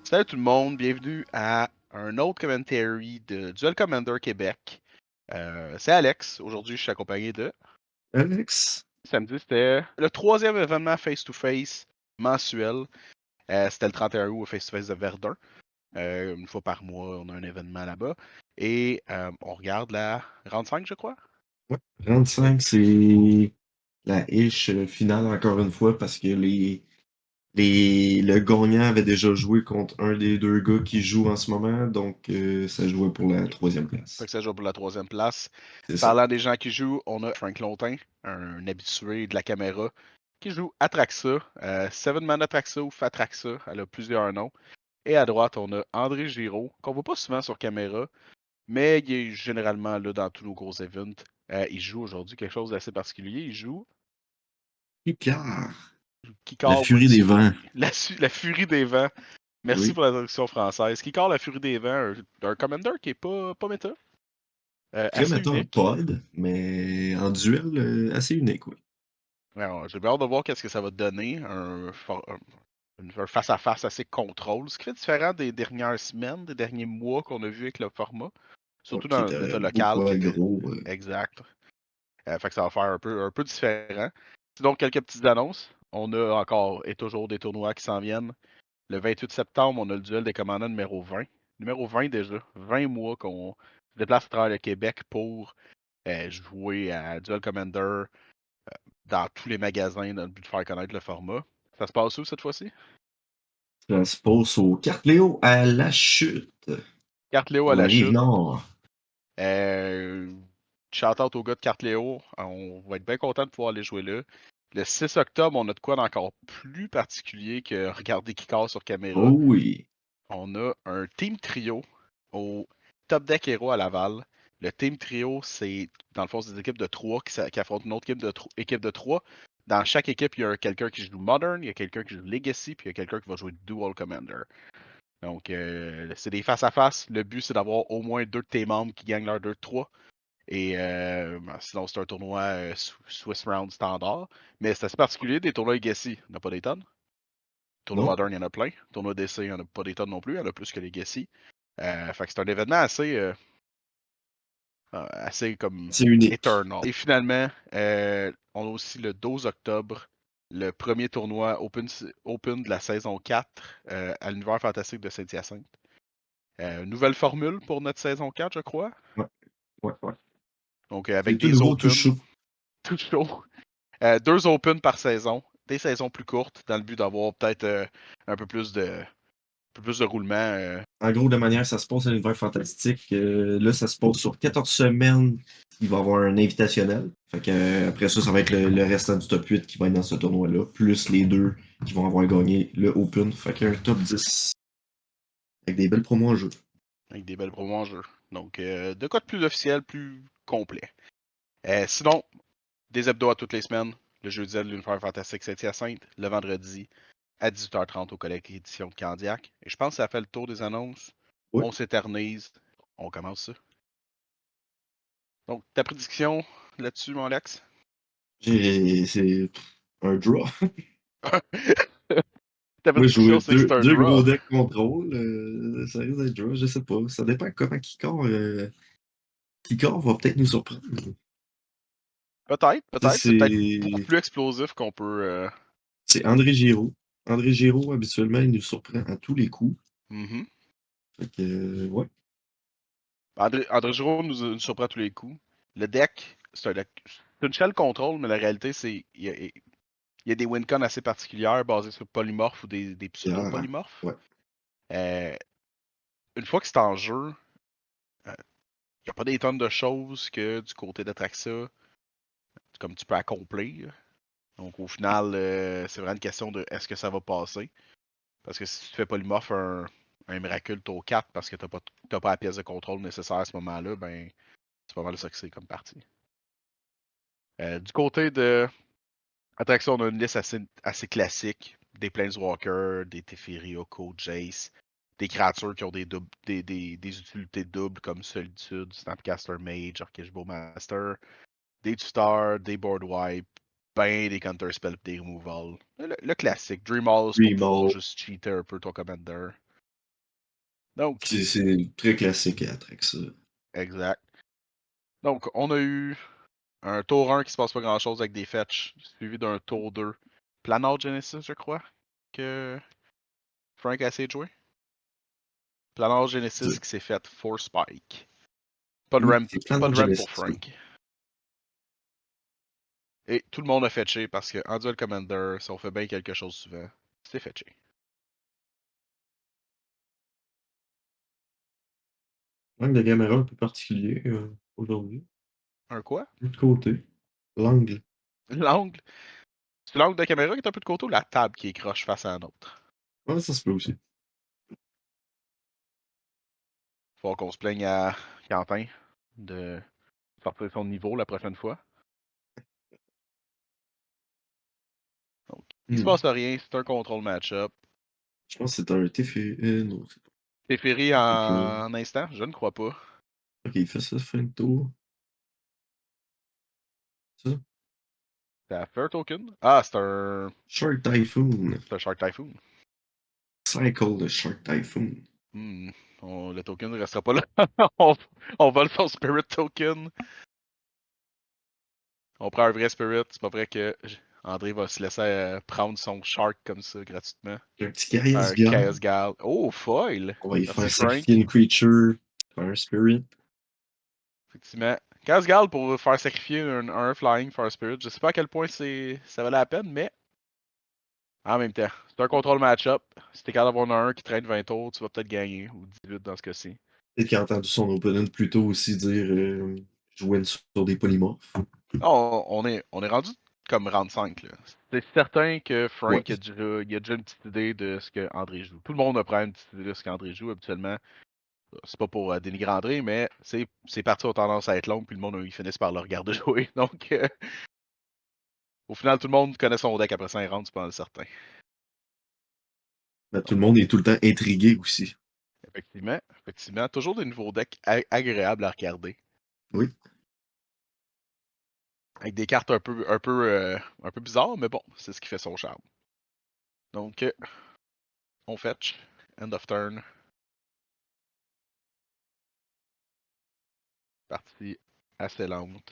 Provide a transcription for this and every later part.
Salut tout le monde, bienvenue à un autre commentary de Duel Commander Québec. C'est Alex, aujourd'hui je suis accompagné de... Alex? Samedi c'était le troisième événement face-to-face mensuel. C'était le 31 août au face-to-face de Verdun. Une fois par mois, on a un événement là-bas. Et on regarde la round 5, je crois. Ouais. 35, c'est la ish finale encore une fois parce que le gagnant avait déjà joué contre un des deux gars qui jouent en ce moment, donc ça jouait pour la troisième Fait place. que ça joue pour la troisième place. C'est ça. Parlant des gens qui jouent, on a Frank Lontin, un habitué de la caméra, qui joue Atraxa, Seven Man Atraxa ou Fatraxa, elle a plusieurs noms. Et à droite, on a André Giraud, qu'on voit pas souvent sur caméra, mais il est généralement là dans tous nos gros events. Il joue aujourd'hui quelque chose d'assez particulier. Il joue Picard, la Kikar furie des vents. Woodsy, la Furie des Vents. Merci Oui. pour la traduction française. Kikar, la Furie des Vents, un commander qui est pas méta. Très Assez méta en unique. pod, mais en duel, assez unique, oui. Alors, j'ai bien hâte de voir qu'est-ce que ça va donner. Un face-à-face assez contrôle. Ce qui fait différent des dernières semaines, des derniers mois qu'on a vu avec le format. Ouais, Surtout qui dans le était méta beaucoup local qui était aggro. exact. Fait que ça va faire un peu différent. Sinon, quelques petites annonces. On a encore et toujours des tournois qui s'en viennent. Le 28 septembre, on a le duel des commandants numéro 20. Numéro 20 déjà. 20 mois qu'on se déplace à travers le Québec pour jouer à Duel Commander dans tous les magasins dans le but de faire connaître le format. Ça se passe où cette fois-ci? Ça se passe au Cartléo à la chute, Carte Léo à sur la la rive chute. nord. Euh, Shout-out au gars de Carte Léo. On va être bien content de pouvoir aller jouer là. Le 6 octobre, on a de quoi d'encore plus particulier que regarder qui casse sur caméra. Oh oui. On a un Team Trio au Top Deck Hero à Laval. Le Team Trio, c'est dans le fond, c'est des équipes de 3 qui affrontent une autre équipe de 3. Dans chaque équipe, il y a quelqu'un qui joue Modern, il y a quelqu'un qui joue Legacy, puis il y a quelqu'un qui va jouer Dual Commander. Donc, c'est des face-à-face. Le but, c'est d'avoir au moins deux de tes membres qui gagnent leur 2 de 3. Et sinon, c'est un tournoi Swiss Round standard. Mais c'est assez particulier des tournois Legacy. Il n'y en a pas des tonnes. Tournoi Non, Modern, il y en a plein. Tournoi DC, il n'y en a pas des tonnes non plus. Il y en a plus que Legacy. Fait que c'est un événement assez comme c'est unique. eternal. Et finalement, on a aussi le 12 octobre, le premier tournoi Open de la saison 4 à l'univers fantastique de Saint-Hyacinthe. Nouvelle formule pour notre saison 4, je crois. Ouais, ouais, ouais. Donc, C'est avec tout des nouveau, tout Open, chaud. tout chaud. Deux Open par saison, des saisons plus courtes, dans le but d'avoir peut-être un peu plus de roulement. En gros, de manière, ça se passe à l'univers fantastique. Là, ça se passe sur 14 semaines. Il va y avoir un invitationnel. Fait que, après ça, ça va être le restant du top 8 qui va être dans ce tournoi-là, plus les deux qui vont avoir gagné le Open. Fait qu'un top 10 avec des belles promos en jeu. Avec des belles promos en jeu. Donc, de quoi de plus officiel, plus complet. Sinon, des hebdos à toutes les semaines. Le jeudi à l'Univers Fantastique Saint-Hyacinthe. Le vendredi à 18h30 au Collège Édition de Candiac. Et je pense que ça fait le tour des annonces. Ouais. On s'éternise. On commence ça. Donc, ta prédiction là-dessus, mon Alex? C'est un draw. Ta Moi, je prédiction, jouais c'est que c'est un deux draw. gros decks contrôle. Ça risque d'être draw, je sais pas. Ça dépend comment Kikor va peut-être nous surprendre. Peut-être, Tu peut-être. C'est peut-être beaucoup sais, plus explosif qu'on peut. c'est André Giraud. André Giraud, habituellement, il nous surprend à tous les coups. Mhm. Fait que, ouais. André Giraud nous surprend à tous les coups. Le deck, c'est une shell contrôle, mais la réalité, c'est il y a des wincons assez particulières basées sur polymorphes ou des Ah, pseudo-polymorphes. ouais. Euh, une fois que c'est en jeu, il n'y a pas des tonnes de choses que du côté d'Atraxa, comme tu peux accomplir. Donc au final, c'est vraiment une question de est-ce que ça va passer. Parce que si tu fais polymorphe un miracle tour 4 parce que t'as pas la pièce de contrôle nécessaire à ce moment-là, ben c'est pas mal ça que c'est comme partie. Du côté de Attraction, on a une liste assez classique. Des Planeswalkers, des Teferi, Oko, Jace, des créatures qui ont des utilités doubles comme Solitude, Snapcaster Mage, Archage Bowmaster, des tutors, des board wipe, ben des counter spells des removal. Le classique. Dream Halls pour pouvoir Primo. juste cheater un peu ton commander. Donc, C'est très classique à Atraxa. exact. Donc, on a eu un tour 1 qui se passe pas grand chose avec des fetch, suivi d'un tour 2. Planar Genesis, je crois, que Frank a essayé de jouer. Planar Genesis qui s'est fait Force Spike. Pas de Oui, ramp, c'est plein pas de de ramp Genesis. pour Frank. Et tout le monde a fetché parce que en duel commander, si on fait bien quelque chose souvent, c'est fetché. L'angle de caméra un peu particulier aujourd'hui. Un quoi? De côté. L'angle. L'angle. C'est l'angle de caméra qui est un peu de côté ou la table qui est croche face à un autre? Ouais, ça se peut aussi. Faut qu'on se plaigne à Quentin de sortir son niveau la prochaine fois. Donc, il se passe rien, c'est un contrôle match-up. Je pense que c'est un TF. Non, c'est pas. Teferi Ok, en instant? Je ne crois pas. ok, il fait ça fin de tour. Ça. Ça fait un token? Ah, c'est un. Shark Typhoon. C'est un Shark Typhoon. Cycle de Shark Typhoon. Hmm. Le token ne restera pas là. on, on vole son Spirit Token. On prend un vrai Spirit. C'est pas vrai que André va se laisser prendre son Shark comme ça gratuitement. Un petit Chaos Un Guard. Chaos Gal. Oh, foil! On va y Merci faire sacrifier Frank. une creature. Faire un spirit. Effectivement. Chaos Gal pour faire sacrifier un Flying Fire Spirit. Je sais pas à quel point ça valait la peine, mais en même temps, c'est un contrôle match-up. Si t'es capable d'avoir un qui traîne 20 tours, tu vas peut-être gagner, ou 18 dans ce cas-ci. Peut-être qu'il a entendu son opponent plus tôt aussi dire jouer sur des polymorphes. On est rendu comme round 5, là. C'est certain que Ouais. Frank il a déjà une petite idée de ce que André joue. Tout le monde a pris une petite idée de ce qu'André joue habituellement. C'est pas pour dénigrer André, mais c'est parti aux tendances à être longues, puis le monde, ils finissent par le regarder jouer. Donc, au final, tout le monde connaît son deck après 5 rounds, c'est pas mal certain. Mais tout Donc, le monde est tout le temps intrigué aussi. effectivement, toujours des nouveaux decks agréables à regarder. Oui. Avec des cartes un peu bizarres, mais bon, c'est ce qui fait son charme. Donc, on fetch. End of turn. Partie assez lente.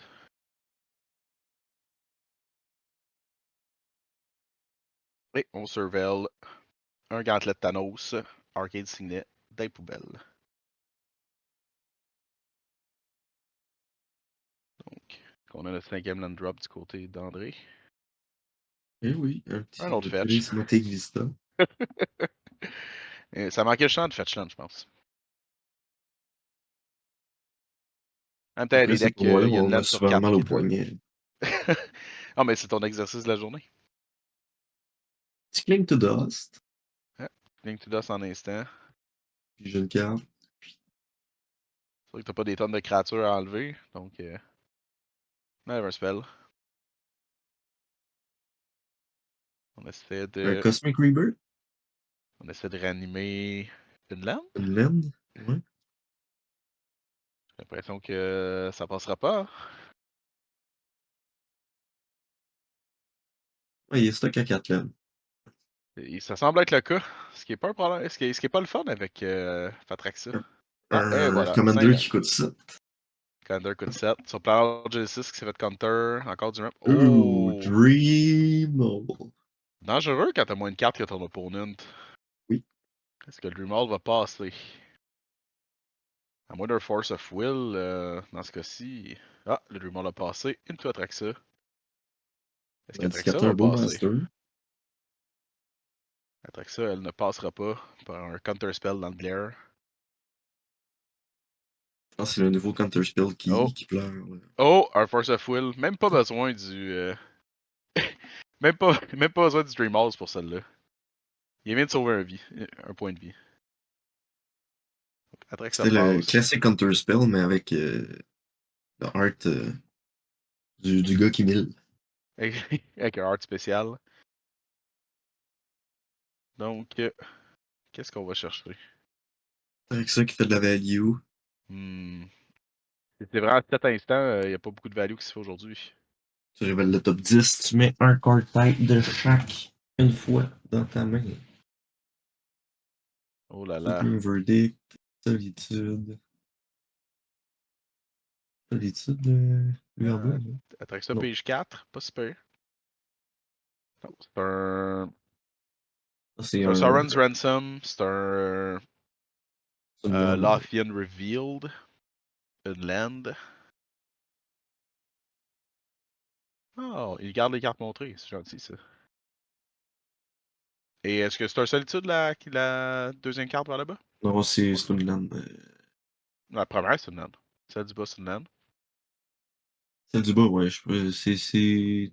Et on surveille un gantelet de Thanos, Arcade Signet, des poubelles. Donc, on a le 5e land drop du côté d'André. Eh oui, un Un petit autre fetch. Prismatic Vista. Et ça manquait le champ de fetch land, je pense. En même temps, Après les ces decks, tournois-là, il y a une on a land sur souvent 4 mal au qui donne. poignet. Ah, mais c'est ton exercice de la journée. Petit Cling to Dust. Ah, Link to Dust en instant. Puis j'ai une carte. C'est vrai que t'as pas des tonnes de créatures à enlever, donc on avait un spell. On essaie Un de. Cosmic Rebirth. On essaie de réanimer une land. Une laine. Ouais. J'ai l'impression que ça passera pas, hein. Ouais, il est stock à 4 laines. Et ça semble être le cas. Ce qui est pas un problème. Ce qui est pas le fun avec Fatraxa. Ah, et Un voilà, 5 Commander lands. qui coûte 7. Commander coûte 7. Sur Plan Genesis qui s'est fait counter. Encore du ramp. Ooh, Oh! Dream. Dangereux quand t'as moins de cartes que ton opponent. Oui. Est-ce que le Dreamall va passer? À moins d'un Force of Will, dans ce cas-ci. Ah, le Dreamall a passé. Into Atraxa. Est-ce On a qu'Atraxa discardé va un beau passer? Master. Atraxa, elle ne passera pas par un Counter Spell dans le Glare. Je pense que c'est le nouveau Counter Spell Oh! qui pleure. Là. Oh! Un Force of Will. Même pas besoin du. même pas besoin du Dreamall pour celle-là. Il vient de sauver un point de vie. Atraxa C'était le passe. classique Counter Spell, mais avec le art du gars qui mille. Avec un art spécial. Donc, qu'est-ce qu'on va chercher? Avec ça qui fait de la value. Hmm. C'est vraiment à cet instant, il n'y a pas beaucoup de value qui se fait aujourd'hui. Tu révèles le top 10, tu mets un card type de chaque une fois dans ta main. Oh là là. Supreme Verdict. Solitude. Solitude, UR2, non? Atraxa Non. page 4, pas super. Non, c'est un. Ça, C'est un Sauron's Ransom, c'est un. c'est une land. Lothian Revealed, une land. Oh, il garde les cartes montrées, c'est gentil ça. Et est-ce que c'est un Solitude la deuxième carte vers là-bas? Non, c'est une land. La première, c'est une land. Celle du bas, c'est une land. Celle du bas, ouais. C'est.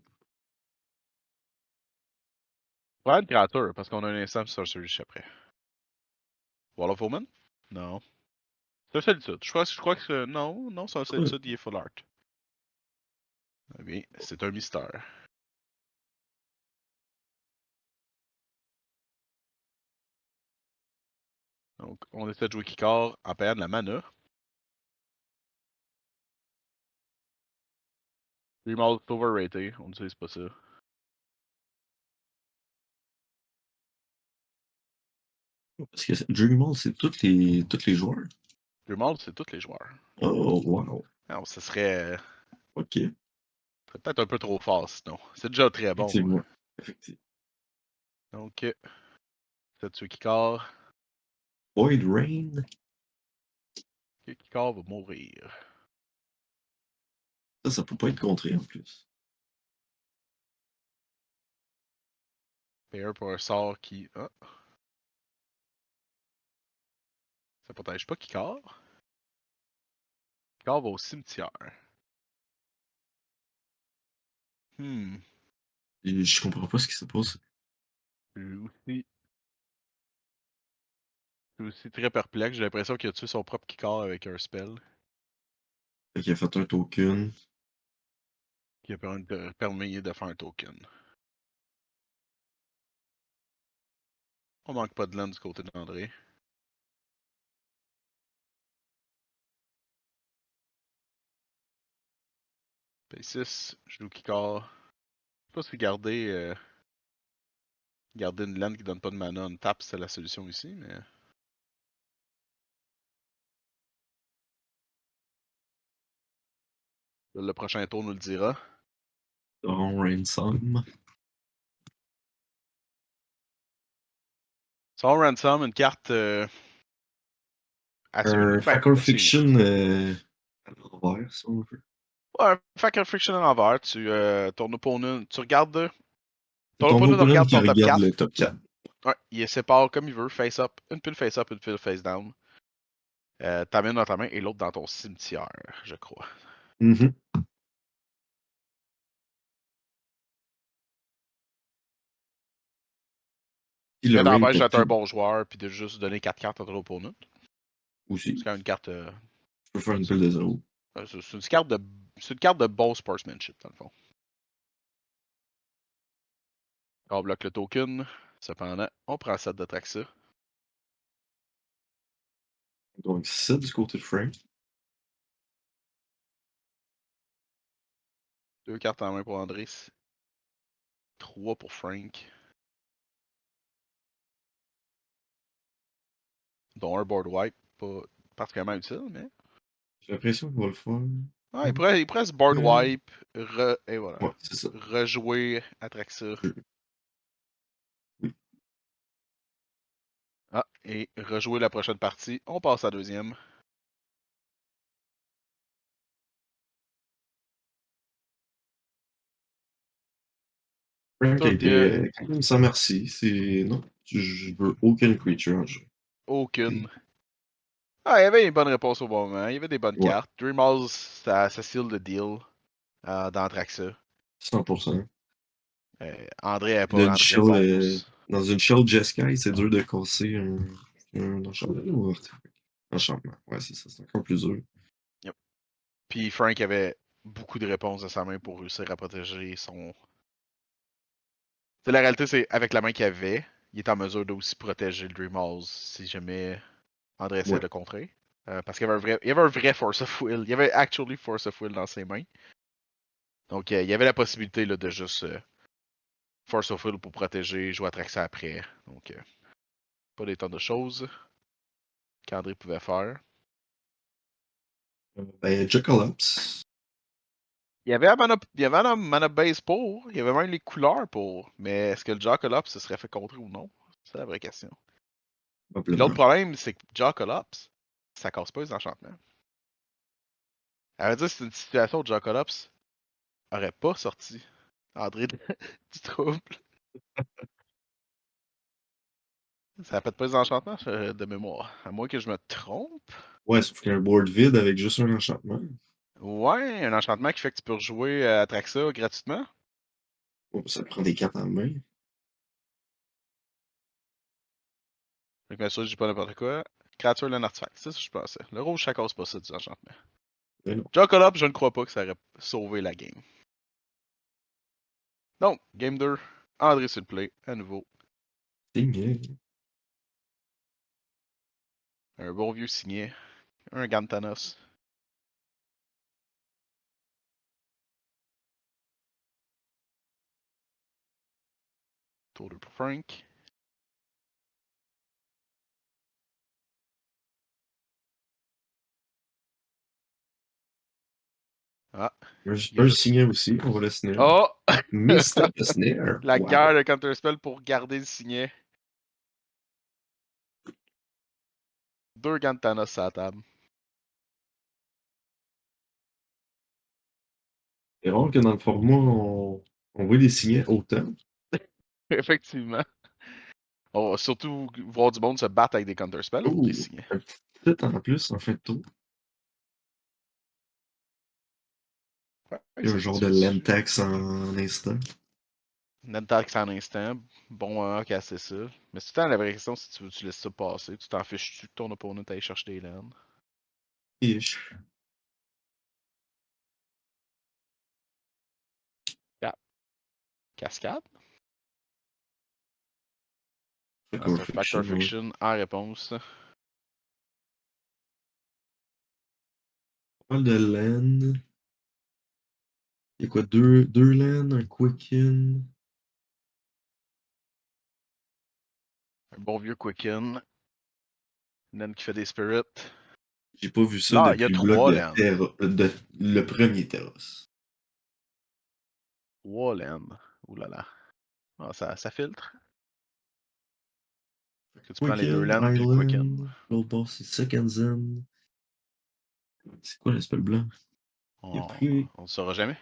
Ouais, une créature, parce qu'on a un instant sorcery après. Wall of Omen? Non. C'est un Solitude. Je crois que non, non, c'est un Solitude, il est full art. Eh bien, c'est un mystère. Donc, on essaie de jouer Kikar en payant de la mana. Remote overrated, on n'utilise pas ça. Parce que Dreamall, c'est tous les joueurs. Remote, c'est tous les joueurs. Oh, wow. Alors, ce serait Ok. peut-être un peu trop fort sinon. C'est déjà très bon. Effectivement. Effectivement. Donc, c'est tuer Kikar. Void Rain. Kikar va mourir. Ça peut pas être contré en plus. Payer pour un sort qui. Ah, ça protège pas Kikar. Kikar va au cimetière. Hmm. Et je comprends pas ce qui se passe. Je suis aussi, je suis aussi très perplexe. J'ai l'impression qu'il a tué son propre Kikar avec un spell Fait qu'il a fait un token. qui a permis de faire un token. On manque pas de land du côté d'André. P6, je joue Kikar. Je sais pas si garder une land qui donne pas de mana on tap, c'est la solution ici, mais. Le prochain tour nous le dira. Dawn Ransom. Sans Ransom, une carte assez Un unique. Ben, Facal assez unique. Fiction à l'envers, si on veut. Ouais, un Faction Friction à l'envers. Ton opponent, tu regardes. Ton Ton opponent opponent regarde qui ton top regarde 4. le top 4. Ouais, il les sépare comme il veut, face up, une pile face down. T'amènes dans ta main et l'autre dans ton cimetière, je crois. Mhm. Puis le Rien rain t'empêche d'être un tapis bon joueur puis de juste donner 4 cartes à ton opponent. C'est aussi. quand même une carte. Tu peux faire une C'est pile de zéro. c'est une carte de bon sportsmanship, dans le fond. On bloque le token. Cependant, on prend 7 de Traxa. Donc 7 du côté de Frank. 2 cartes en main pour André. 3 pour Frank. Dont un board wipe. Pas particulièrement utile, mais. J'ai l'impression qu'il va le faire. Ah, il pourrait se board Euh, wipe. Et voilà. Ouais, c'est ça. Rejouer Atraxa. Oui. Ah, et rejouer la prochaine partie. On passe à la deuxième. Frank a Donc, été quand même sans merci. C'est. Non, je veux aucune creature en jeu. aucune. Ah, il y avait une bonne réponse au bon moment. Il y avait des bonnes Ouais, cartes. Dreamhouse, ça seal le deal dans Atraxa. 100%. André n'avait Puis pas vraiment de réponse. dans une shell Jeskai, c'est dur de casser un enchantement ou artefact. Enchantement. Ouais, c'est ça. C'est encore plus dur. Yep. Puis Frank avait beaucoup de réponses de sa main pour réussir à protéger son. La réalité, c'est avec la main qu'il avait, il est en mesure d'aussi protéger le Dreamhouse si jamais André essaie Ouais. de contrer. Parce qu'il y avait un vrai Force of Will. Il y avait actually Force of Will dans ses mains. Donc, il y avait la possibilité là, de juste Force of Will pour protéger, jouer à Traxa après. Donc, pas des tonnes de choses. qu'André pouvait faire. Ben, Jacalops. Il y avait un mana base pour, il y avait même les couleurs pour, mais est-ce que le Jacalops se serait fait contrer ou non? C'est la vraie question. Puis l'autre Probablement. problème, c'est que Jacalops, ça casse pas les enchantements. À vrai dire, c'est une situation où Jacalops aurait pas sorti André du trouble. Ça pète pas les enchantements de mémoire. À moins que je me trompe. Ouais, sauf qu'il y a un board vide avec juste un enchantement. Ouais, un enchantement qui fait que tu peux rejouer à Traxa gratuitement. Bon, ça prend des cartes en main. Fait que bien sûr, je dis pas n'importe quoi. Créature d'un artefact, c'est ça que je pensais. Le rouge, ça casse pas ça du enchantement. Mais non. Jackalop, je ne crois pas que ça aurait sauvé la game. Donc, game 2, André sur le play, à nouveau. Signé. Un bon vieux signet, un Gantanos. Tour 2 pour Frank. Ah, il a Un juste. signé aussi, on va le snare. Oh! Mr. Snare. La Wow. guerre de Counterspell pour garder le signet. Deux Gantanos à la table. C'est rare que dans le format, on voit des signets autant. Effectivement. On va surtout voir du monde se battre avec des Counterspells pour Oh, des signets. un petit set en plus en fin de tour. Ouais, Il y a un ça genre de satisfait. land tax en instant. Nantax en instant. Bon, casser ça. Mais c'est tout le temps la vraie question si tu veux, tu laisses ça passer. Tu t'en fiches-tu que ton opponent aille chercher des lands? Ish. 4. Cascade? Ah, Factor c'est un Fiction, Factor ouais. Fiction en réponse. On parle de land. Il y a quoi, deux land, un Quicken. Un bon vieux Quicken. Nen qui fait des spirits. J'ai pas vu ça Là, il y a depuis le bloc 3 de lands. Terra, le premier Terrace. 3 lands. Ouh là là. Ah, ça filtre. Fait que tu prends les 2 Quicken, lands puis le Quicken. Island, l'autre bord c'est Second Zen. C'est quoi l'espèce blanc? Il a On, pris. on le saura jamais.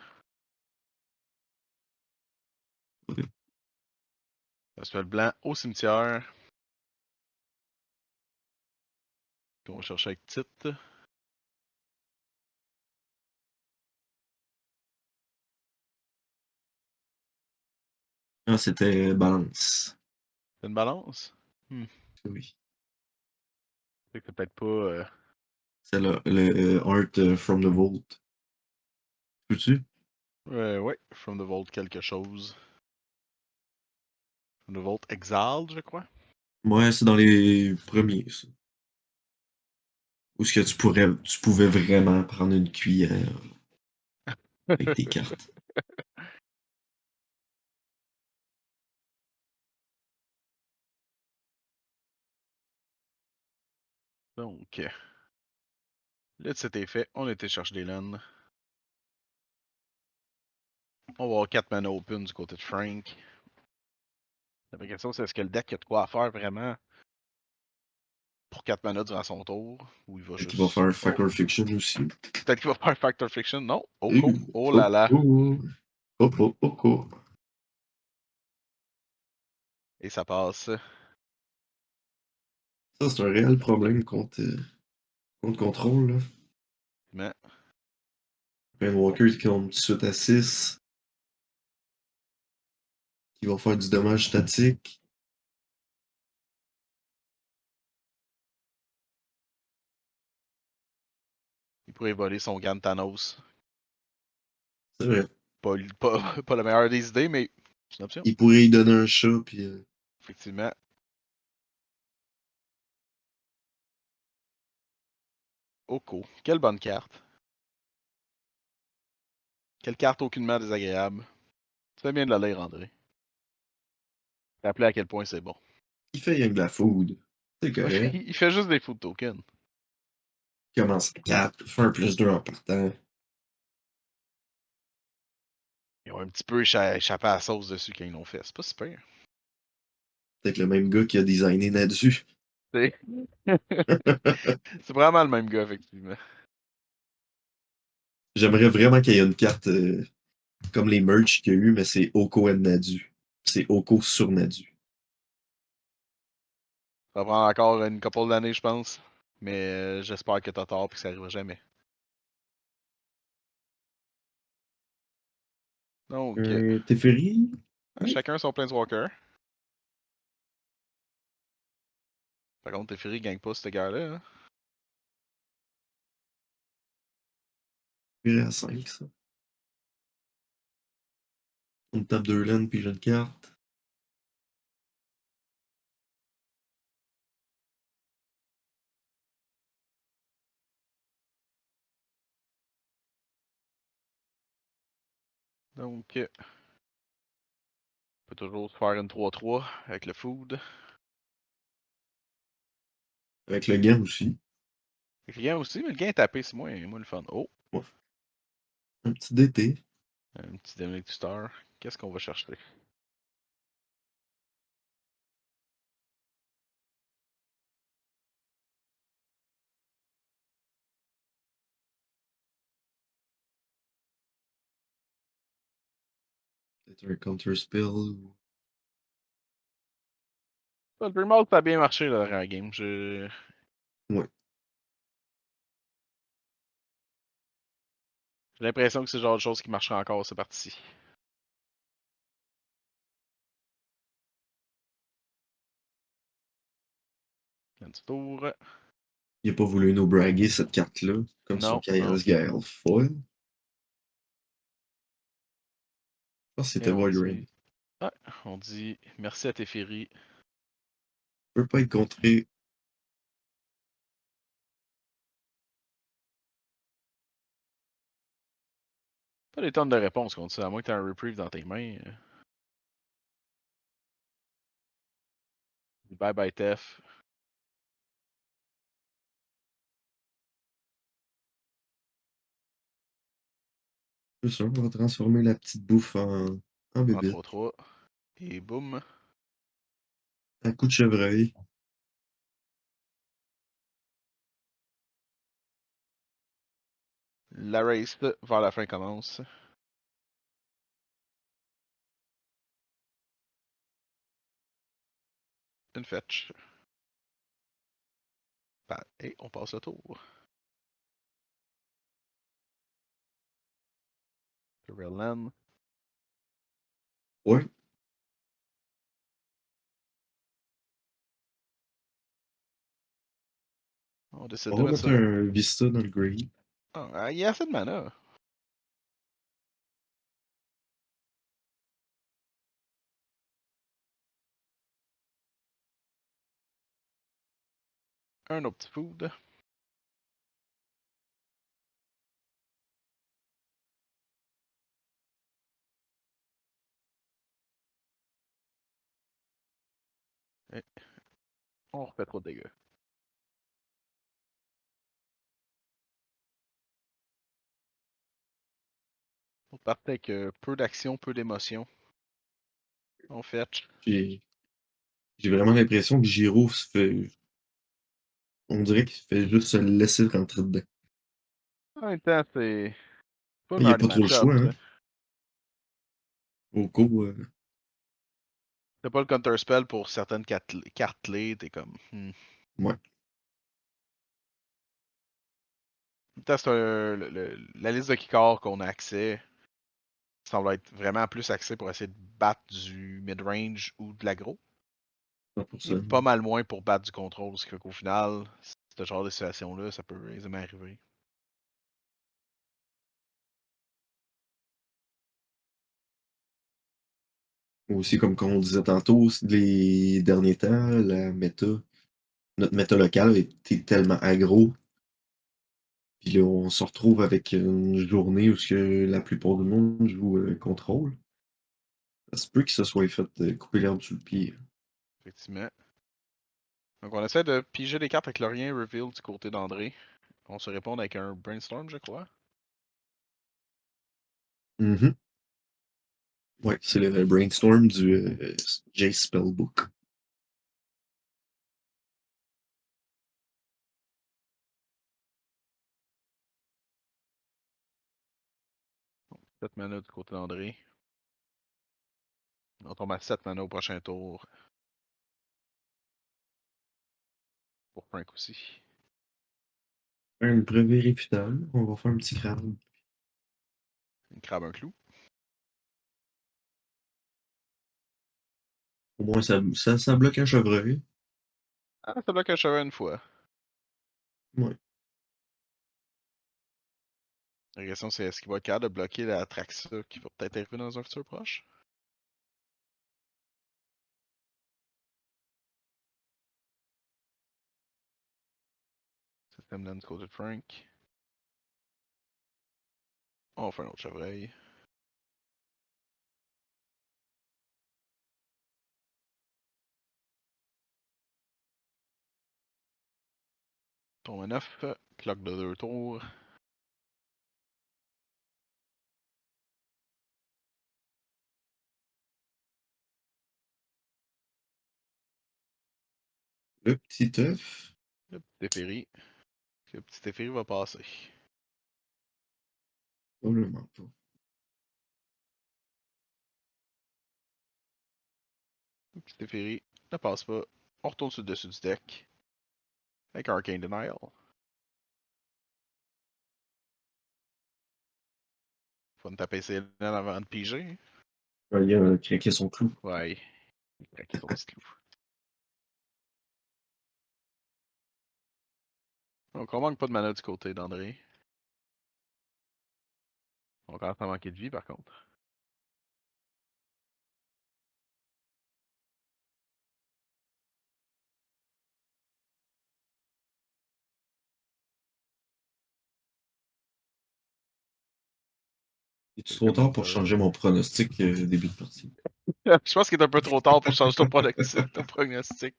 Ok. Le spell blanc au cimetière. Qu'on va chercher avec titre. Ah, c'était Balance. C'est une balance? Oui. Fait que peut-être pas. C'est le Art from the Vault. Peux-tu? Ouais, From the Vault quelque chose. From the Vault Exiled, je crois. Ouais, c'est dans les premiers, ça. Où est-ce que tu pouvais vraiment prendre une cuillère avec tes cartes. Donc, là, c'était fait. On était chercher des lands. On va avoir 4 mana open du côté de Frank. La vraie question, c'est est-ce que le deck a de quoi faire vraiment pour 4 mana durant son tour? Ou il va Qui va juste. faire Oh, Factor Fiction aussi. peut-être qu'il va faire Factor Fiction. Non. Euh, Oko. Oh Oh, là là. oh, oh, oh, oh, oh. Et ça passe. Ça, c'est un réel problème contre contrôle, là. Mais, Walker qui compte tout de suite à 6, qui va faire du dommage statique. il pourrait voler son Gan Thanos. C'est vrai. Pas la meilleure des idées, mais c'est une option. Il pourrait y donner un chat, puis Effectivement. Oko. Quelle bonne carte. Quelle carte aucunement désagréable. Tu fais bien de la lire, André. Rappelez à quel point c'est bon. il fait rien que de la food. C'est correct. Il fait juste des food tokens. Commence à 4, fais un plus 2 en partant. Ils ont un petit peu échappé à la sauce dessus quand ils l'ont fait. C'est pas super. Peut-être le même gars qui a designé Nadu. C'est c'est vraiment le même gars, effectivement. J'aimerais vraiment qu'il y ait une carte comme les merch qu'il y a eu, mais c'est Oko and Nadu. C'est Oko sur Nadu. Ça va prendre encore une couple d'années, je pense. Mais j'espère que t'as tort et que ça arrivera jamais. Donc, Teferi? Oui. chacun son Planeswalker. Par contre, Teferi gagne pas ce gars-là. Hein. Teferi à 5, ça. On tape 2 laines puis j'ai une carte. Donc, on peut toujours se faire une 3-3 avec le food. Avec le gain aussi. Avec le gain aussi, mais le gain est tapé, c'est moins le fun. Oh, Ouais. Un petit DT. un petit Dominic Star. Qu'est-ce qu'on va chercher? Peut-être un counter spell. Le Dreamhouse, ça a bien marché là, dans la game. J'ai Ouais. l'impression que c'est le genre de choses qui marcherait encore, cette partie-ci. End tour. Il a pas voulu nous braguer cette carte-là. Comme son Non, non. Chaos Gale foil. Je pense que Et c'était on Void Rain. dit. Ouais, on dit merci à Teferi. Peut pas être contré. Pas des tonnes de réponses contre ça, à moins que tu aies un reprieve dans tes mains. Bye bye Tef. C'est sûr, on va transformer la petite bouffe en En bébé. 3-3. Et boum. Un coup de chevreuil. La race vers la fin commence. Une fetch. Et on passe le tour. Le Real Land. Ouais. On décide On de va mettre mettre ça là. un Vista dans le green. Ah, il y a assez de mana. Un autre petit food. Et on refait trop de dégâts. On partait avec peu d'action, peu d'émotion. On fetch. J'ai j'ai vraiment l'impression que Giro se fait. On dirait qu'il fait juste se laisser rentrer dedans. En même temps, c'est pas le Il n'y a meilleur des pas trop le choix, match-ups. hein. Là. Au coup, T'as pas le counter spell pour certaines cartes clés. T'es comme. ouais. En même temps, c'est la liste de keycards qu'on a accès semble être vraiment plus axée pour essayer de battre du mid-range ou de l'aggro. Et 100%. pas mal moins pour battre du contrôle. Ce qui fait qu'au final, ce genre de situation-là, ça peut aisément arriver. Aussi, comme on disait tantôt, les derniers temps, notre méta locale était tellement aggro. Puis là, on se retrouve avec une journée où ce que la plupart du monde joue contrôle. Ça se peut qu'il se soit fait couper l'herbe sous le pied. Effectivement. Donc on essaie de piger les cartes avec le rien reveal du côté d'André. On se répond avec un brainstorm, je crois. Mhm. Ouais, c'est le brainstorm du Jace Spellbook. Sept mana du côté d'André. On tombe à 7 mana au prochain tour. Pour Frank aussi. Un brevet réfutable. On va faire un petit crâne. Une crabe, un clou. Au moins, ça bloque un chevreuil. Ah, ça bloque un cheval une fois. Ouais. La question c'est est-ce qu'il va être capable de bloquer la Traxa qui va peut-être arriver dans un futur proche? Système land du côté de Frank. On va faire un autre chevreuil. Tombe à 9. Clock de 2 tours. Le petit œuf. Le petit Teferi. Le petit Teferi va passer. Probablement pas. Le petit Teferi ne passe pas. On retourne sur le dessus du deck. Avec Arcane Denial. Faut nous taper ses laines avant de piger. Ouais, il a craqué son clou. Ouais. Il craque son petit clou. Donc on manque pas de mana du côté d'André. On commence à manquer de vie par contre. C'est trop Comme tard pour ça. changer mon pronostic début de partie. Je pense qu'il est un peu trop tard pour changer ton prognostic.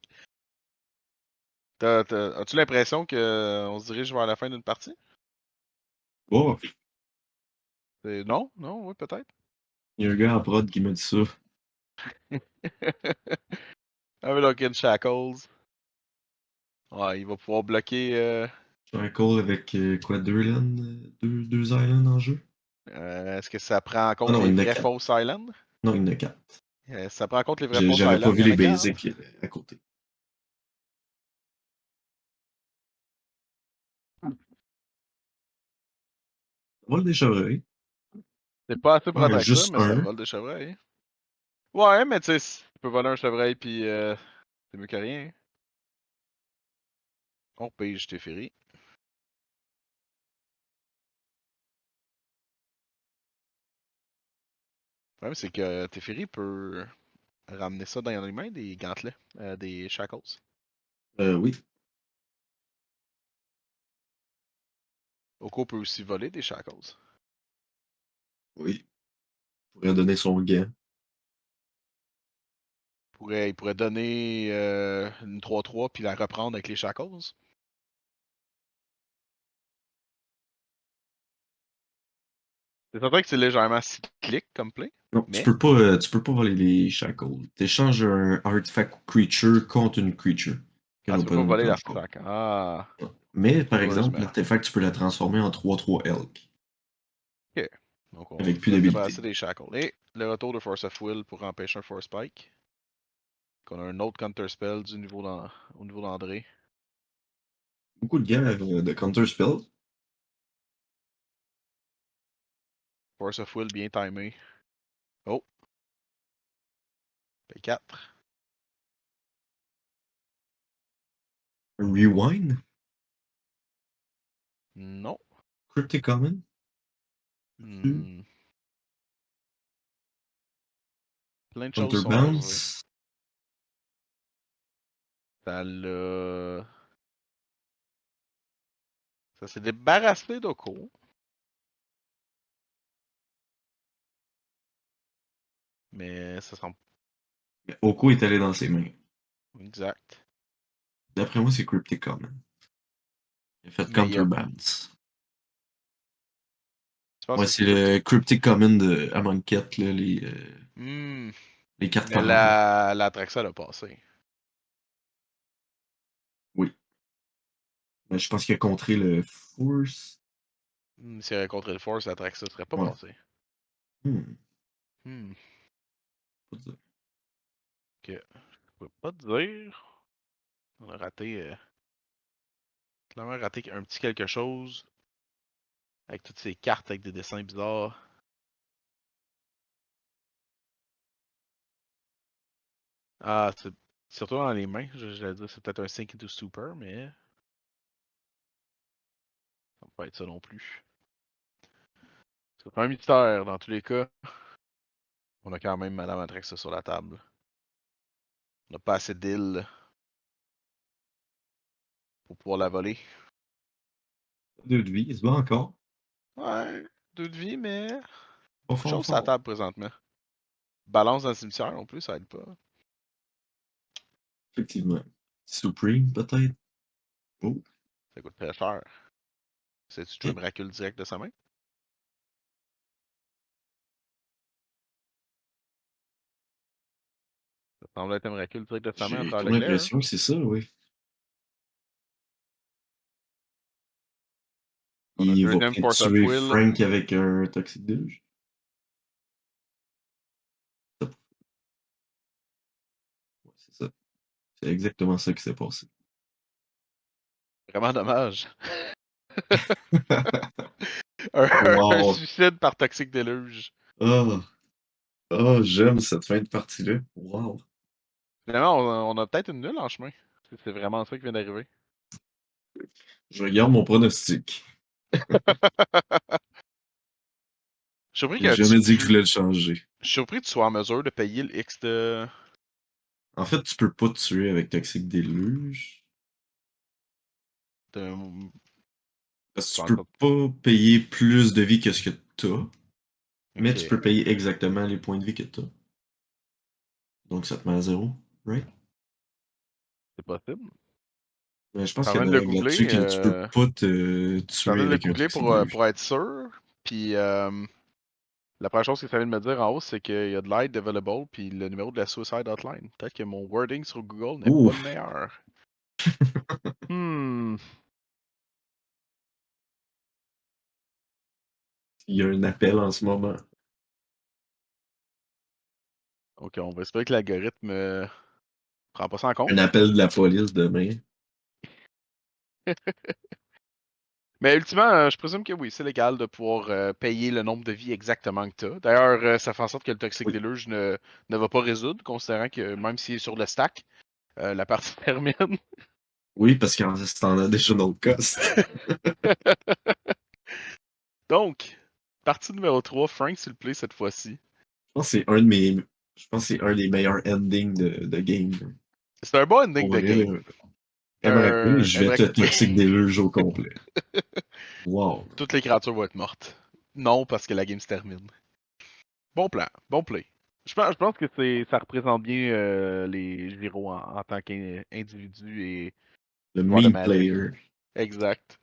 As-tu l'impression qu'on se dirige vers la fin d'une partie? Oh, Non? Non? Oui, peut-être. il y a un gars à prod qui m'a dit ça. Unlocking Shackles. Ouais, il va pouvoir bloquer. J'ai un call avec quoi, deux lands, deux islands en jeu? Est-ce que ça prend en Ah compte non, les il y en a vrais 4. False Islands? Non, il y en a 4. Ça prend en compte les vrais False J'avais pas Islands? Il vu y en les a 4. basics à côté. Vol des chevreuils. C'est pas assez pour Ouais, attaquer ça, juste mais ça un. vole des chevreuils. Ouais, mais tu sais, si tu peux voler un chevreuil puis c'est mieux que rien. On pige Teferi. Le problème, c'est que Teferi peut ramener ça dans les mains des gantelets, des shackles. Oui, Oko peut aussi voler des shackles. oui. Pourrait donner son gain. Il pourrait donner une 3-3 puis la reprendre avec les shackles. C'est certain que c'est légèrement cyclique comme play, Non, mais tu peux pas voler les shackles. T'échanges un artifact creature contre une creature que tu peux pas l'opponent voler contrôle. l'artefact. Ah, Mais, par exemple, malheureusement. l'artefact, tu peux la transformer en 3/3 Elk, Ok. Donc on avec plus doit se d'habilité. débarrasser des shackles. Et le retour de Force of Will pour empêcher un Force Spike. Qu'on a un autre counter spell au niveau d'André. Beaucoup de gars de counter spell. Force of Will bien timé. Oh, P4. Rewind, Non. Cryptic Common, Hmm, plein de choses sont arrivées. Counterbalance. Ça l'a. Ça s'est débarrassé d'Oko. Mais ça semble Oko est allé dans ses mains. exact. D'après moi, c'est Cryptic Common. Il a fait Mais il y a. Counterbalance. Tu penses Ouais, que c'est c'est Cryptic? le Cryptic Common de Amonkhet, là, Hmm. les cartes Mais fantômes. la Traxa l'a passé. Oui. Mais je pense qu'il a contré le Force. S'il avait rencontré le Force, la Traxa serait pas Ouais. passé. Hmm. Hmm. Pas dire. Ok. Je peux pas te dire. On a raté. Clairement raté un petit quelque chose. Avec toutes ces cartes avec des dessins bizarres. Ah, c'est surtout dans les mains. J'allais dire c'est peut-être un Sync into Super, mais ça va pas être ça non plus. C'est pas un mystère dans tous les cas. On a quand même Madame Atraxa sur la table. On n'a pas assez d'îles pour pouvoir la voler. 2 de vie, il se bat encore. Ouais, deux de vie, mais Pas beaucoup de fort, choses sur la fort. table présentement. Balance dans le cimetière non plus, ça aide pas. Effectivement. Supreme, peut-être. Oh. Ça coûte très cher. C'est-tu un Eh, miracle direct de sa main? Ça semble être un miracle direct de sa main à j'ai travers comme le glare. l'impression que c'est ça, oui. On a Il va deuxième peut-être Force of tuer Will. Frank avec un Toxic Deluge. Ça- Ouais, c'est ça. C'est exactement ça qui s'est passé. Vraiment dommage. Un Wow. suicide par Toxic Deluge. Ah, ah, j'aime cette fin de partie-là. Wow. Finalement, on a peut-être une nulle en chemin. C'est vraiment ça qui vient d'arriver. Je regarde mon pronostic. Je suis surpris J'ai que jamais dit que je voulais le changer. Je suis surpris que tu sois en mesure de payer le X de. En fait, tu peux pas tuer avec Toxic Deluge. de... Parce que tu peux pas- pas payer plus de vie que ce que t'as. Mais tu Ok, peux payer exactement les points de vie que t'as. Donc ça te met à zéro, right? c'est possible. Mais je Je pense suis en qu'il y train a de une le règle là-dessus googler. que tu peux pas te Je suis en tuer train de le avec un googler Toxic Deluge. pour être sûr. Puis la première chose que ça vient de me dire en haut, c'est qu'il y a de l'aide available, puis le numéro de la Suicide Hotline. Peut-être que mon wording sur Google n'est Ouh! pas le meilleur. Hmm. Il y a un appel en ce moment. Ok, on va espérer que l'algorithme prend pas ça en Un compte. appel de la police demain. Mais ultimement, je présume que oui, c'est légal de pouvoir payer le nombre de vies exactement que tu as. D'ailleurs, ça fait en sorte que le Toxic Oui. Deluge ne va pas résoudre, considérant que même s'il est sur le stack, la partie termine. Oui, parce qu'en t'en as déjà dans le cost. Donc, partie numéro 3, Frank s'il plaît cette fois-ci. Je pense que c'est un de mes. Je pense que c'est un des meilleurs endings de game. C'est un bon ending Pour de vrai, game. là. MRP, je vais te Aimerait toxic déluge au complet. Wow. toutes les créatures vont être mortes. Non, parce que la game se termine. Bon plan, bon play. Je pense que ça représente bien les Giro en tant qu'individu et Le joueur de me Magic. player. Exact.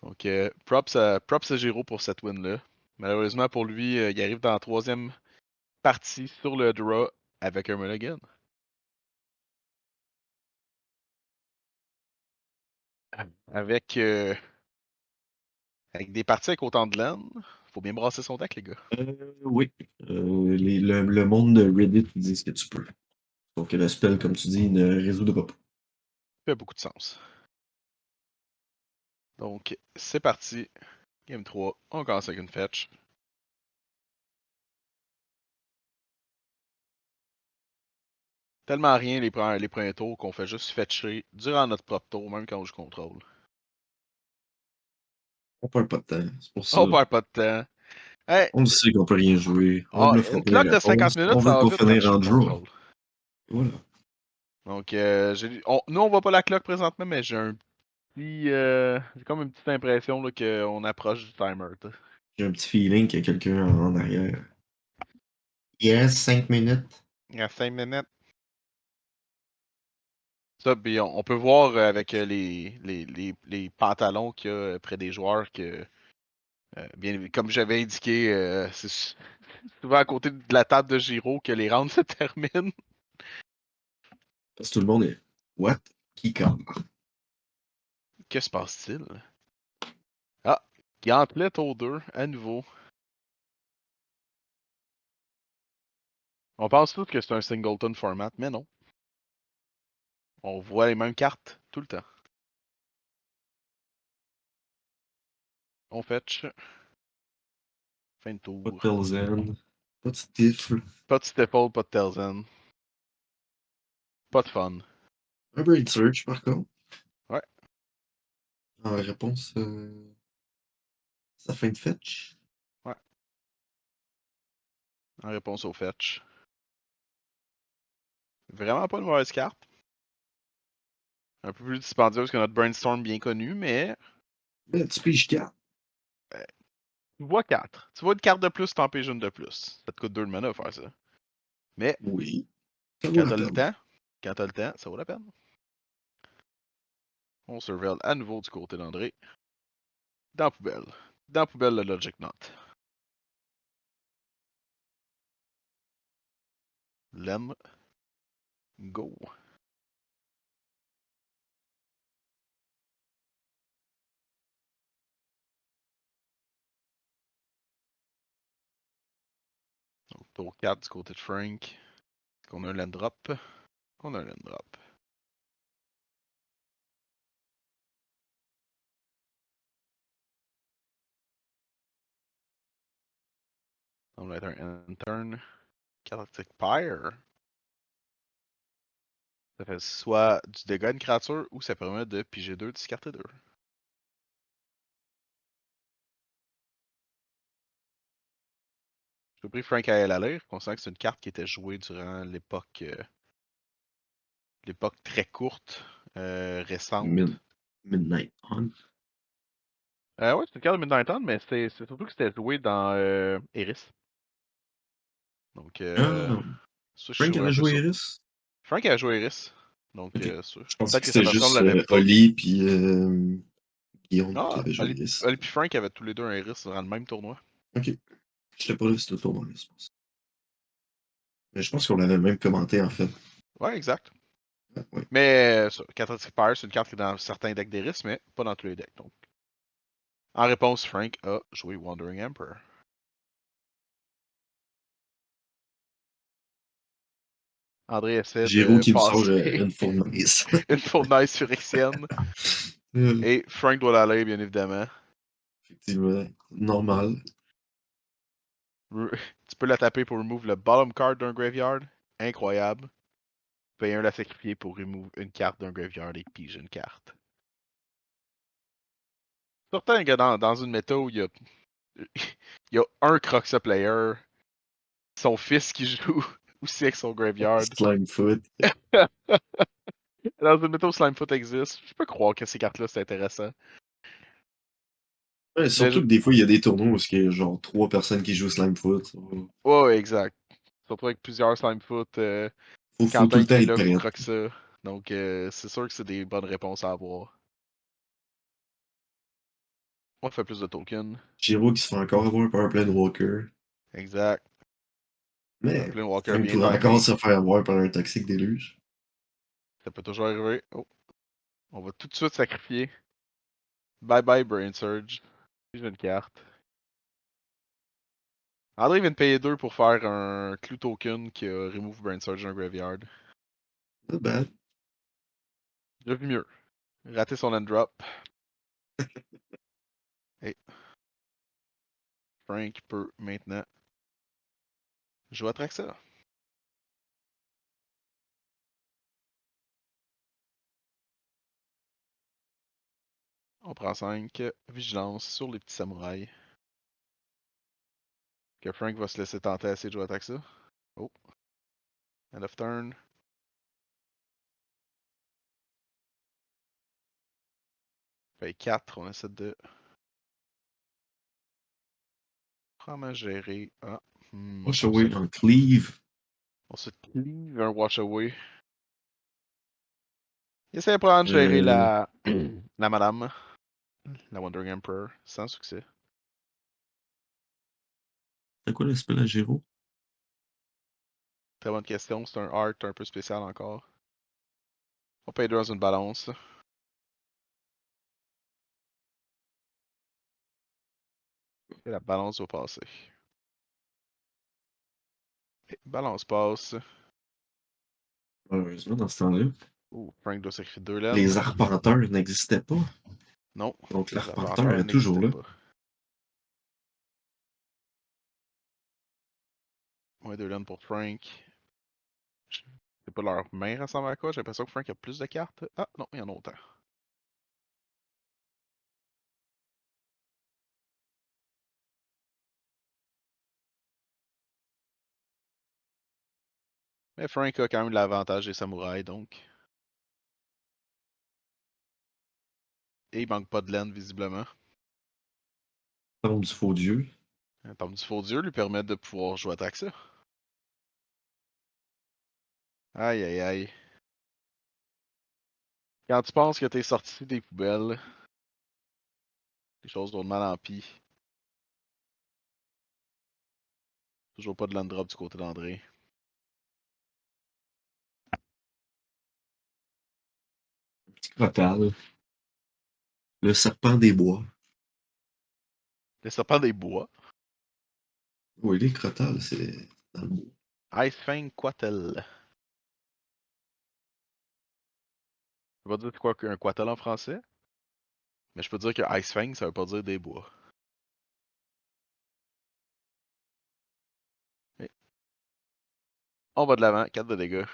Donc, props à Giro pour cette win-là. Malheureusement pour lui, il arrive dans la troisième partie sur le draw avec un mulligan. Avec, euh, avec des parties avec autant de laine, faut bien brasser son deck, les gars. Oui. Le monde de Reddit dit ce que tu peux. Donc le spell, comme tu dis, ne résoudra pas. Ça fait beaucoup de sens. Donc, c'est parti. Game 3, on commence avec une fetch. Tellement rien les premiers tours qu'on fait juste fetcher durant notre propre tour, même quand je contrôle. On perd pas de temps. C'est pour ça. On perd pas de temps. Hey, On le sait qu'on peut rien jouer. On ne fera une pas les clock de 50 réponses. minutes, On veut ça va pas vite quand finir je suis en draw. contrôle. Voilà. Donc, nous, on voit pas la clock présentement, mais j'ai comme une petite impression là, qu'on approche du timer. J'ai un petit feeling qu'il y a quelqu'un en arrière. Yes, 5 minutes. Il y a 5 minutes. Ça, puis on peut voir avec les pantalons qu'il y a près des joueurs que, bien comme j'avais indiqué, c'est souvent à côté de la table de Giro que les rounds se terminent. Parce que tout le monde est What? Qui comme? Que se passe-t-il? Ah, Gauntlet au 2, à nouveau. On pense tous que c'est un singleton format, mais non. On voit les mêmes cartes tout le temps. On fetch. Fin de Pas de tour. Telzen, pas de Stifle. Pas de Stepple, pas de Telzen. Pas de fun. Un Brain Search, par contre. Ouais. En réponse, sa fin de fetch. Ouais. En réponse au fetch. Vraiment pas une mauvaise carte. Un peu plus dispendieuse que notre Brainstorm bien connu, mais Mais tu piges 4. tu vois 4. Tu vois une carte de plus, t'en piges une de plus. Ça te coûte 2 de mana à faire ça. Mais Oui, ça vaut quand la t'as le peine. temps, ça vaut la peine. On surveille à nouveau du côté d'André. Dans la poubelle. Dans la poubelle, le Logic Knot. Lem. Go. Donc, tour 4 du côté de Frank. Est-ce qu'on a un land drop? On a un land drop. On va être un end turn. Galactic Pyre. Ça fait soit du dégât à une créature ou ça permet de piger 2, discarter 2. J'ai pris Frank à la lire, considérant que c'est une carte qui était jouée durant l'époque très courte, récente. Midnight Hunt. Ouais, c'est une carte de Midnight Hunt, mais c'est surtout que c'était joué dans Eris. Donc, Ah, ça, je Frank suis un avait peu joué sur. Iris? Frank a joué Eris. Donc, Ok. Je pensais peut-être que que sa c'était version ne juste l'avait pas. Oli puis Guillaume qui Ah, avaient joué Iris. Oli et Frank avaient tous les deux un Eris durant le même tournoi. Ok. Je l'ai pas vu ce tournoi-là, je pense. Mais je pense qu'on l'avait même commenté, en fait. Ouais, exact. Ah, ouais. Mais Cathartic Pyre, c'est une carte qui est dans certains decks d'Eris, mais pas dans tous les decks. Donc, en réponse, Frank a joué Wandering Emperor. André essaie Giro de qui me sort passer une fournaise. une fournaise phyrexienne. Et Frank doit l'aller, bien évidemment. Effectivement. Normal. Tu peux la taper pour remove le bottom card d'un graveyard. Incroyable. Payer un la sacrifier pour remove une carte d'un graveyard et pige une carte. Certain que dans une méta où il y a, il y a un Croxa player, son fils qui joue aussi avec son graveyard. Slimefoot. Dans une méta où Slimefoot existe, je peux croire que ces cartes-là c'est intéressant. Ouais, Mais surtout que des fois, il y a des tournois où il y a genre 3 personnes qui jouent Slimefoot. ouais, exact. Surtout avec plusieurs Slimefoot. Faut tout Quentin le temps qui est être là pour prêt. Croxa. Donc c'est sûr que c'est des bonnes réponses à avoir. On fait plus de tokens. Giro qui se fait encore avoir par un Planewalker. Exact. Un Mais Planewalker Frank bien pourrait encore timé. se faire avoir par un Toxic Deluge. Ça peut toujours arriver. Oh, on va tout de suite sacrifier. Bye bye Brain Surge. J'ai une carte. André vient de payer 2 pour faire un Clue Token qui a remove Brain Surge d'un graveyard. Not bad. J'ai vu mieux. Rater son end drop. Et Frank peut maintenant jouer à Traxa. On prend 5. Vigilance sur les petits samouraïs. Que Frank va se laisser tenter à essayer de jouer à Traxa. Oh. End of turn. Paye 4. On essaie de vraiment gérer. Ah. Wash away en cleave. On se cleave un wash away. Il essaie de prendre gérer Euh, la madame, la Wandering Emperor, sans succès. c'est quoi le spell à Géro? Très bonne question, c'est un art un peu spécial encore. On paye deux dans une balance. Et la balance va passer. Et balance passe. Malheureusement, dans ce temps-là, Oh, Frank doit sacrifier deux laines. les arpenteurs n'existaient pas. Non, Donc les l'arpenteur arpenteurs est toujours n'existaient là. pas. Ouais, deux laines pour Frank. C'est pas leur main ressemble à quoi? J'ai l'impression que Frank a plus de cartes. Ah non, il y en a autant. Mais Frank a quand même l'avantage des samouraïs, donc. Et il manque pas de laine, visiblement. Tombe du faux dieu. Un temple du faux dieu lui permet de pouvoir jouer à Taxa. Aïe aïe aïe. Quand tu penses que t'es sorti des poubelles, les choses vont de mal en pis. Toujours pas de land drop du côté d'André. Petit crotal. Le serpent des bois. Les serpents des bois. Oui, les crotales, c'est dans le bois. Icefang Quattle. Je vais pas dire c'est quoi qu'un Quattle en français, mais je peux dire que Icefang, ça veut pas dire des bois. Et on va de l'avant, 4 de dégâts.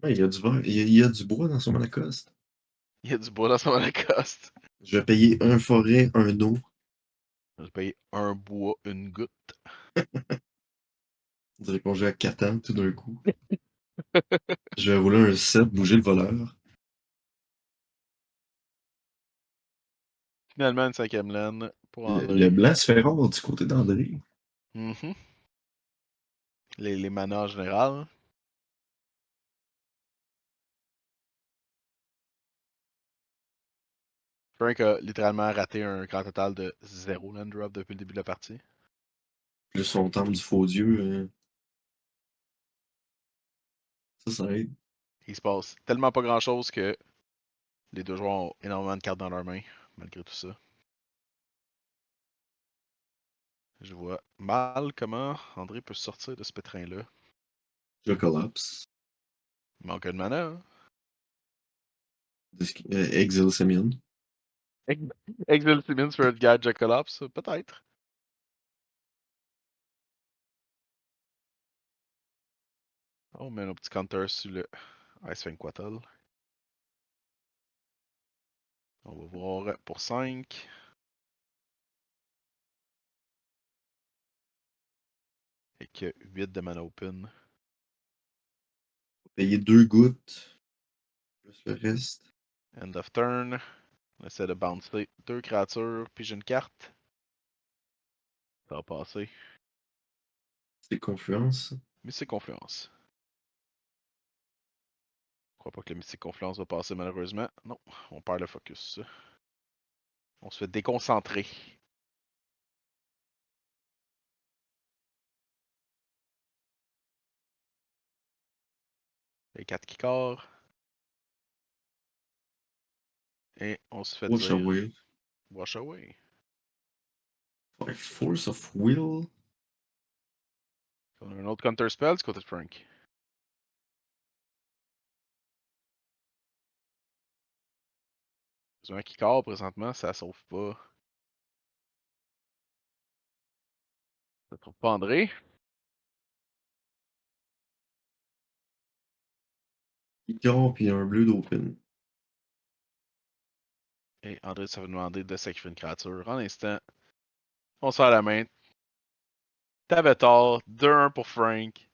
Ouais, il y a du vent, il y a du bois dans son Malacoste. Il y a du bois dans son Holocaust. Je vais payer un forêt, un eau. Je vais payer un bois, une goutte. On dirait qu'on joue à Catan tout d'un coup. Je vais rouler un 7, bouger le voleur. Finalement, une cinquième laine pour Le André. blanc se fait rare du côté d'André. Mhm. Les manas en général. Frank a littéralement raté un grand total de 0 land drop depuis le début de la partie. Plus son temple du faux dieu. Ça aide. Il se passe tellement pas grand chose que les deux joueurs ont énormément de cartes dans leurs mains, malgré tout ça. Je vois mal comment André peut sortir de ce pétrin-là. Je collapse. Il manque de mana, hein? Exile Simeon. Exile Simmons Spirit Guide Jack Collapse, peut-être. On met un petit counter sur le Icefang Quattle. On va voir pour 5. Et que 8 de mana open. Payer 2 gouttes. Plus le reste. End of turn. On essaie de bouncer 2 créatures, puis j'ai une carte. Ça va passer. C'est Confluence. Mystique Confluence. Je crois pas que le Mystique Confluence va passer malheureusement. Non, on perd le focus. On se fait déconcentrer. Les 4 qui corps. Et on se fait Wash dire away. Wash away. By force of will. On a un autre counter spell du côté de Frank. J'ai un qui corps présentement, ça sauve pas. Ça trouve pas André. Icor, puis un bleu d'open. Et André, ça va demander de sacrifier une créature. En instant, on se fait à la main. T'avais tort. 2-1 pour Frank.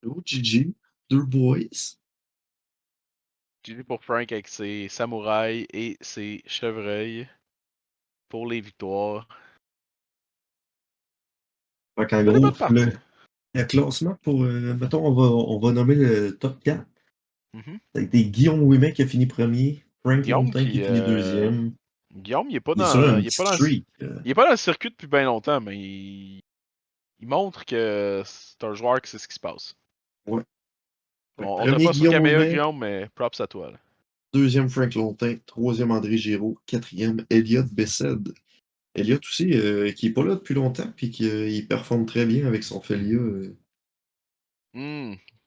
Oh, GG. 2 boys. GG pour Frank avec ses samouraïs et ses chevreuils pour les victoires. Fait qu'en C'était des gros, bonnes parties. Le classement pour, mettons, on va nommer le top 4. Mhm. Ça a été Guillaume Ouimet qui a fini premier, Frank Guillaume Longtin qui qui. finit deuxième. Guillaume, il est pas Il est sur dans. une Il est pas petite dans. streak. Il est pas dans le circuit depuis bien longtemps, mais il montre que c'est un joueur qui sait ce qui se passe. Ouais. Fait que On t'a premier pas sur Guillaume caméra, Ouimet, Guillaume, mais props à toi. Là. deuxième Frank Longtin, troisième André Giraud, quatrième Elliott Bessed. Elliott aussi, qui est pas là depuis longtemps, puis qui il performe très bien avec son Felia.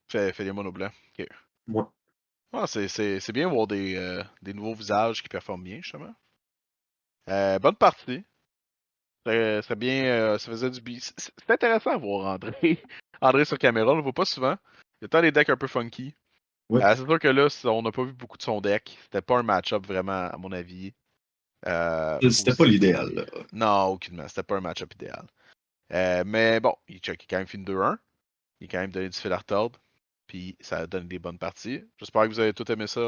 Fait les monos blancs. Ok. Ouais. Ah, c'est bien voir des nouveaux visages qui performent bien, justement. Bonne partie. C'est bien. Ça faisait du bien. C'est intéressant à voir André. André sur caméra, on le voit pas souvent. Il y a tant des decks un peu funky. Ouais. C'est sûr que là, on n'a pas vu beaucoup de son deck. C'était pas un match-up vraiment, à mon avis. C'était pas l'idéal, là. Non, aucunement. C'était pas un match-up idéal. Mais bon, il a quand même fini 2-1. Il a quand même donné du fil à retordre. Puis ça a donné des bonnes parties. J'espère que vous avez tous aimé ça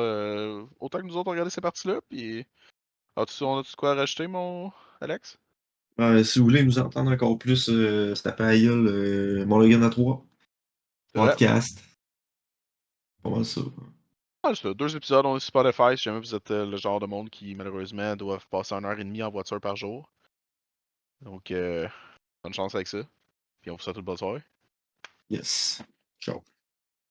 autant que nous autres on regardé ces parties-là. Puis on a-tu quoi à rajouter, mon Alex? Si vous voulez nous entendre encore plus, se taper à la gueule, Mon Logan à 3, C'est vrai? podcast, pas mal ça. Ah, c'est ça. 2 épisodes, on est sur Spotify si jamais vous êtes le genre de monde qui malheureusement doivent passer 1 heure et demie en voiture par jour. Donc bonne chance avec ça. Puis on vous souhaite une bonne soirée. Yes. Ciao.